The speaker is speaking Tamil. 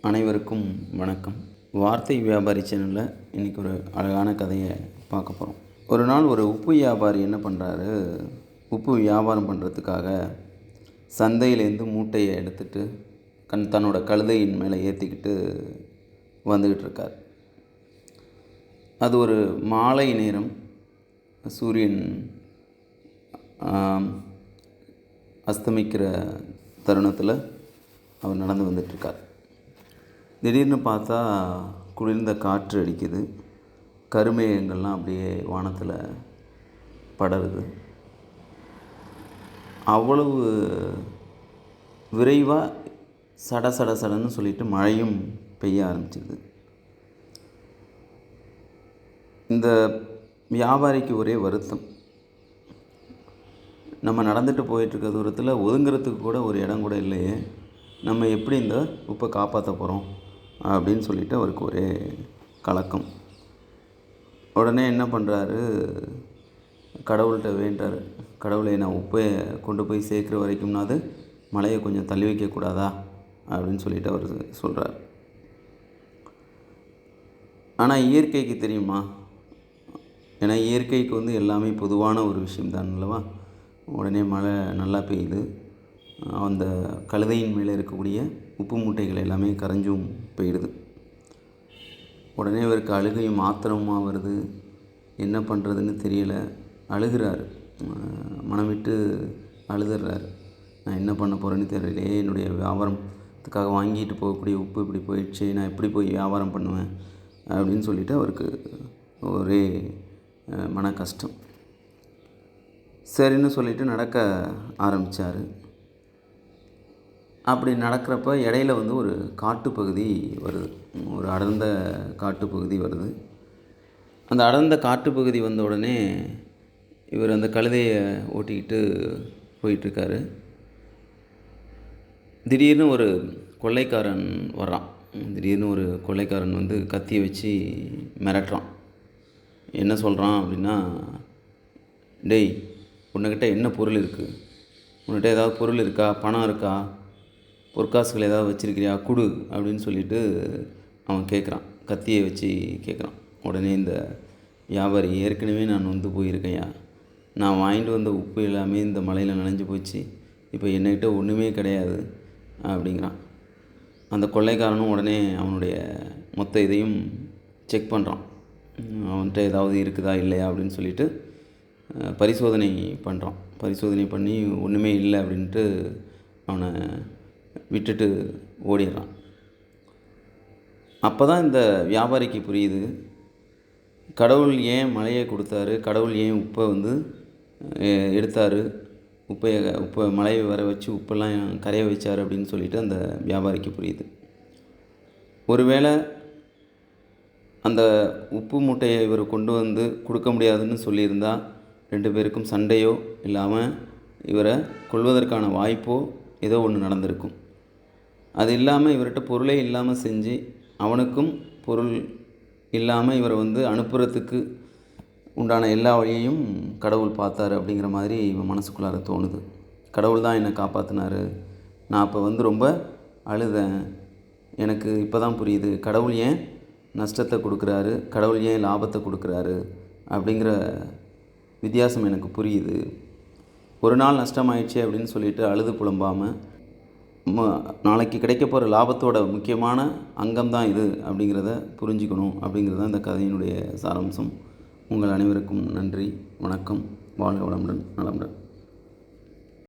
அனைவருக்கும் வணக்கம். வார்த்தை வியாபாரி சேனலில் இன்றைக்கி ஒரு அழகான கதையை பார்க்க போகிறோம். ஒரு நாள் ஒரு உப்பு வியாபாரி என்ன பண்ணுறாரு, உப்பு வியாபாரம் பண்ணுறதுக்காக சந்தையிலேருந்து மூட்டையை எடுத்துகிட்டு தன்னோட கழுதையின் மேலே ஏற்றிக்கிட்டு வந்துக்கிட்டு இருக்கார். அது ஒரு மாலை நேரம். சூரியன் அஸ்தமிக்கிற தருணத்தில் அவர் நடந்து வந்துட்டுருக்கார். திடீர்னு பார்த்தா குளிர்ந்த காற்று அடிக்குது. கருமேகங்கள்லாம் அப்படியே வானத்தில் படருது. அவ்வளவு விரைவாக சட சட சடன்னு சொல்லிட்டு மழையும் பெய்ய ஆரம்பிச்சிது. இந்த வியாபாரிக்கு ஒரே வருத்தம். நம்ம நடந்துட்டு போயிட்டுருக்க தூரத்தில் ஒதுங்கிறதுக்கு கூட ஒரு இடம் கூட இல்லையே, நம்ம எப்படி இந்த உப்பை காப்பாற்ற போகிறோம் அப்படின்னு சொல்லிட்டு அவருக்கு ஒரே கலக்கம். உடனே என்ன பண்ணுறாரு, கடவுள்கிட்ட வேண்டார். கடவுளை, நான் உப்பை கொண்டு போய் சேர்க்குற வரைக்கும்னாது மழையை கொஞ்சம் தள்ளி வைக்கக்கூடாதா அப்படின்னு சொல்லிட்டு அவர் சொல்கிறார். ஆனால் இயற்கைக்கு தெரியுமா, ஏன்னா இயற்கைக்கு எல்லாமே பொதுவான ஒரு விஷயம்தான் அல்லவா. உடனே மழை நல்லா பெய்யுது. அந்த கழுதையின் மேலே இருக்கக்கூடிய உப்பு மூட்டைகள் எல்லாமே கரைஞ்சும் போயிடுது. உடனே இவருக்கு அழுகையும் ஆத்திரமாக வருது. என்ன பண்ணுறதுன்னு தெரியலை. அழுகிறார், மனம் விட்டு அழுதுறாரு. நான் என்ன பண்ண போகிறேன்னு தெரியலையே, என்னுடைய வியாபாரத்துக்காக வாங்கிட்டு போகக்கூடிய உப்பு இப்படி போயிடுச்சு, நான் எப்படி போய் வியாபாரம் பண்ணுவேன் அப்படின்னு சொல்லிவிட்டு அவருக்கு ஒரே மன கஷ்டம். சரின்னு சொல்லிவிட்டு நடக்க ஆரம்பித்தார். அப்படி நடக்கிறப்ப இடையில ஒரு காட்டுப்பகுதி வருது. ஒரு அடர்ந்த காட்டுப்பகுதி வருது. அந்த அடர்ந்த காட்டுப்பகுதி வந்த உடனே இவர் அந்த கழுதையை ஓட்டிக்கிட்டு போயிட்டுருக்காரு. திடீர்னு ஒரு கொள்ளைக்காரன் வர்றான். திடீர்னு ஒரு கொள்ளைக்காரன் கத்தியை வச்சு மிரட்டுறான். என்ன சொல்கிறான் அப்படின்னா, டேய், உன்கிட்ட என்ன பொருள் இருக்குது, உன்கிட்ட ஏதாவது பொருள் இருக்கா, பணம் இருக்கா, பொற்காசுகள் ஏதாவது வச்சுருக்கிறியா, கொடு அப்படின்னு சொல்லிட்டு அவன் கேட்குறான். கத்தியை வச்சு கேட்குறான். உடனே இந்த வியாபாரி, ஏற்கனவே நான் போயிருக்கையா, நான் வாங்கிட்டு வந்த உப்பு எல்லாமே இந்த மலையில் நனைஞ்சு போச்சு, இப்போ என்கிட்ட ஒன்றுமே கிடையாது அப்படிங்கிறான். அந்த கொள்ளைக்காரனும் உடனே அவனுடைய மொத்த இதையும் செக் பண்ணுறான். அவன்கிட்ட ஏதாவது இருக்குதா இல்லையா அப்படின்னு சொல்லிட்டு பரிசோதனை பண்ணுறான். பரிசோதனை பண்ணி ஒன்றுமே இல்லை அப்படின்ட்டு அவனை விட்டுட்டு ஓடிடுறான். அப்போ தான் இந்த வியாபாரிக்கு புரியுது, கடவுள் ஏன் மழையை கொடுத்தாரு, கடவுள் ஏன் உப்பை எடுத்தார், உப்பை மழையை வர வச்சு உப்பெல்லாம் கரைய வச்சார் அப்படின்னு சொல்லிட்டு அந்த வியாபாரிக்கு புரியுது. ஒருவேளை அந்த உப்பு மூட்டையை இவர் கொண்டு கொடுக்க முடியாதுன்னு சொல்லியிருந்தால் 2 பேருக்கும் சண்டையோ இல்லாமல் இவரை கொல்வதற்கான வாய்ப்போ ஏதோ ஒன்று நடந்திருக்கும். அது இல்லாமல் இவர்கிட்ட பொருளே இல்லாமல் செஞ்சு அவனுக்கும் பொருள் இல்லாமல் இவரை அனுப்புறதுக்கு உண்டான எல்லா வழியையும் கடவுள் பார்த்தாரு அப்படிங்கிற மாதிரி இவன் மனசுக்குள்ளார தோணுது. கடவுள் தான் என்னை காப்பாற்றினார், நான் அப்போ ரொம்ப அழுதேன், எனக்கு இப்போ தான் புரியுது கடவுள் ஏன் நஷ்டத்தை கொடுக்குறாரு, கடவுள் ஏன் லாபத்தை கொடுக்குறாரு அப்படிங்கிற வித்தியாசம் எனக்கு புரியுது. ஒரு நாள் நஷ்டமாயிடுச்சு அப்படின்னு சொல்லிட்டு அழுது புலம்பாமல் நாளைக்கு கிடைக்க போகிற லாபத்தோட முக்கியமான அங்கம்தான் இது அப்படிங்கிறத புரிஞ்சுக்கணும் அப்படிங்கிறது இந்த கதையினுடைய சாராம்சம். உங்கள் அனைவருக்கும் நன்றி, வணக்கம், வாழ்க வளமுடன், நலமுடன்.